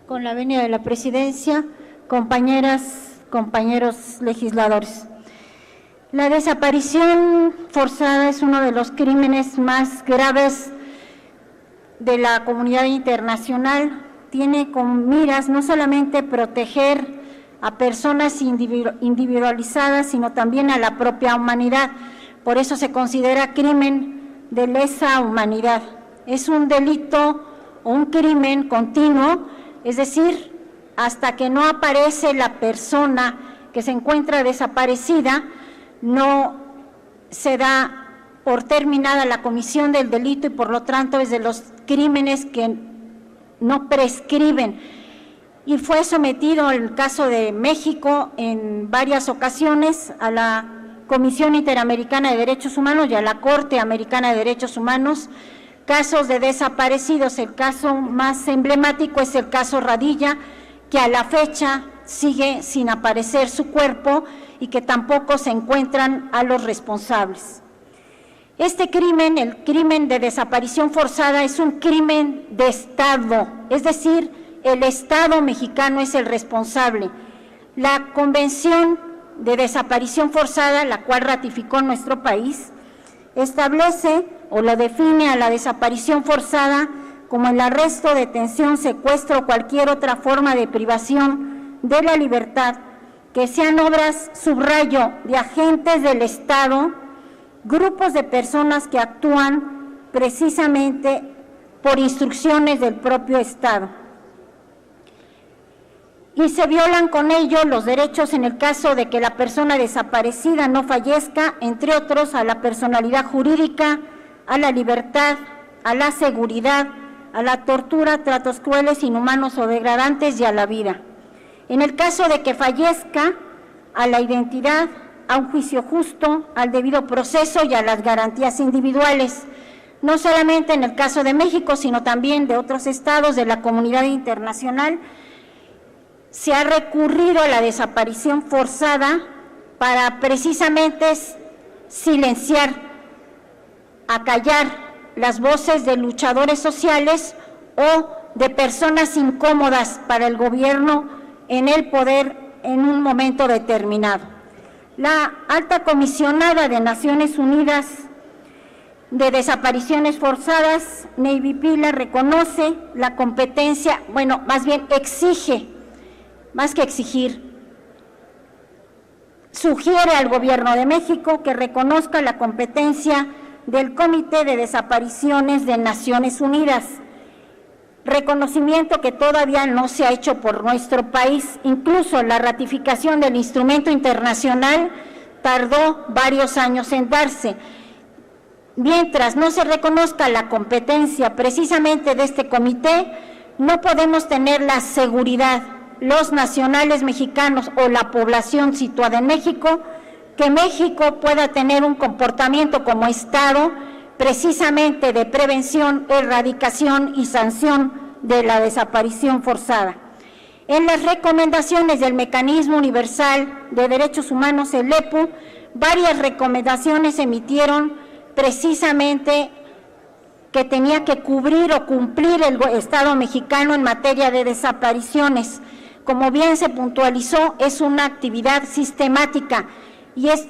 Con la venia de la presidencia, compañeras, compañeros legisladores. La desaparición forzada es uno de los crímenes más graves de la comunidad internacional. Tiene con miras no solamente proteger a personas individualizadas, sino también a la propia humanidad. Por eso se considera crimen de lesa humanidad. Es un delito o un crimen continuo, es decir, hasta que no aparece la persona que se encuentra desaparecida, no se da por terminada la comisión del delito y por lo tanto es de los crímenes que no prescriben. Y fue sometido el caso de México en varias ocasiones a la Comisión Interamericana de Derechos Humanos y a la Corte Americana de Derechos Humanos. Casos de desaparecidos, el caso más emblemático es el caso Radilla, que a la fecha sigue sin aparecer su cuerpo y que tampoco se encuentran a los responsables. Este crimen, el crimen de desaparición forzada, es un crimen de Estado, es decir, el Estado mexicano es el responsable. La Convención de Desaparición Forzada, la cual ratificó nuestro país, establece o lo define a la desaparición forzada como el arresto, detención, secuestro o cualquier otra forma de privación de la libertad que sean obras, subrayo, de agentes del Estado, grupos de personas que actúan precisamente por instrucciones del propio Estado. Y se violan con ello los derechos en el caso de que la persona desaparecida no fallezca, entre otros, a la personalidad jurídica, a la libertad, a la seguridad, a la tortura, tratos crueles, inhumanos o degradantes y a la vida. En el caso de que fallezca, a la identidad, a un juicio justo, al debido proceso y a las garantías individuales, no solamente en el caso de México, sino también de otros estados de la comunidad internacional. Se ha recurrido a la desaparición forzada para precisamente silenciar, acallar las voces de luchadores sociales o de personas incómodas para el gobierno en el poder en un momento determinado. La alta comisionada de Naciones Unidas de Desapariciones Forzadas, Navy Pilar, reconoce la competencia, bueno, más bien exige, más que exigir, sugiere al Gobierno de México que reconozca la competencia del Comité de Desapariciones de Naciones Unidas, reconocimiento que todavía no se ha hecho por nuestro país. Incluso la ratificación del instrumento internacional tardó varios años en darse. Mientras no se reconozca la competencia precisamente de este comité, no podemos tener la seguridad, los nacionales mexicanos o la población situada en México, que México pueda tener un comportamiento como Estado precisamente de prevención, erradicación y sanción de la desaparición forzada. En las recomendaciones del Mecanismo Universal de Derechos Humanos, el EPU, varias recomendaciones se emitieron precisamente que tenía que cubrir o cumplir el Estado mexicano en materia de desapariciones. Como bien se puntualizó, es una actividad sistemática y es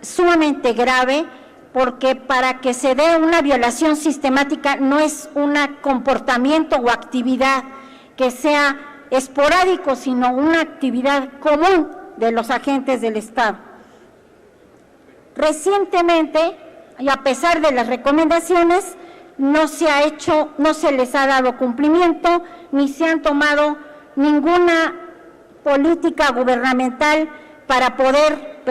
sumamente grave, porque para que se dé una violación sistemática no es un comportamiento o actividad que sea esporádico, sino una actividad común de los agentes del Estado. Recientemente, y a pesar de las recomendaciones, no se les ha dado cumplimiento, ni se han tomado ninguna política gubernamental para poder,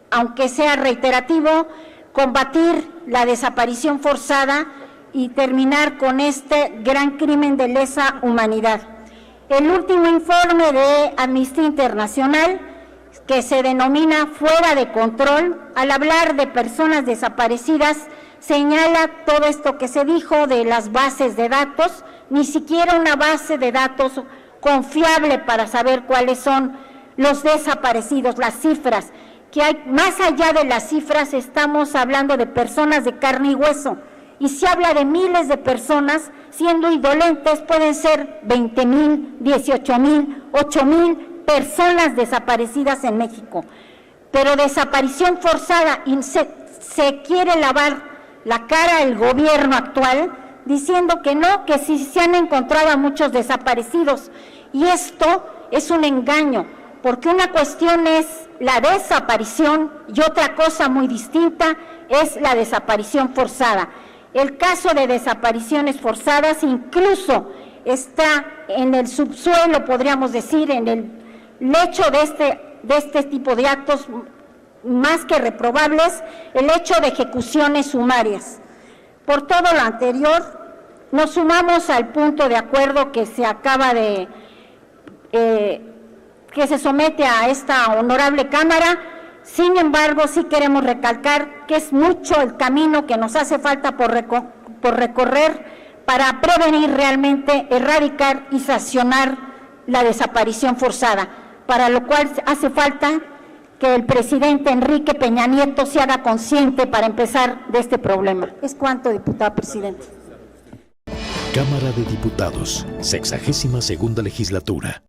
aunque sea reiterativo, combatir la desaparición forzada y terminar con este gran crimen de lesa humanidad. El último informe de Amnistía Internacional, que se denomina Fuera de Control, al hablar de personas desaparecidas, señala todo esto que se dijo de las bases de datos, ni siquiera una base de datos confiable para saber cuáles son los desaparecidos, las cifras, que hay más allá de las cifras, estamos hablando de personas de carne y hueso, y se habla de miles de personas siendo indolentes, pueden ser 20,000, 18,000, 8,000 personas desaparecidas en México. Pero desaparición forzada, y se quiere lavar la cara el gobierno actual diciendo que no, que sí se han encontrado a muchos desaparecidos. Y esto es un engaño, porque una cuestión es la desaparición y otra cosa muy distinta es la desaparición forzada. El caso de desapariciones forzadas incluso está en el subsuelo, podríamos decir, en el lecho de este tipo de actos más que reprobables, el hecho de ejecuciones sumarias. Por todo lo anterior, nos sumamos al punto de acuerdo que se acaba de, que se somete a esta honorable Cámara. Sin embargo, sí queremos recalcar que es mucho el camino que nos hace falta por recorrer para prevenir realmente, erradicar y sancionar la desaparición forzada, para lo cual hace falta que el presidente Enrique Peña Nieto se haga consciente para empezar de este problema. Es cuanto, diputada presidente. Cámara de Diputados, 62ª legislatura.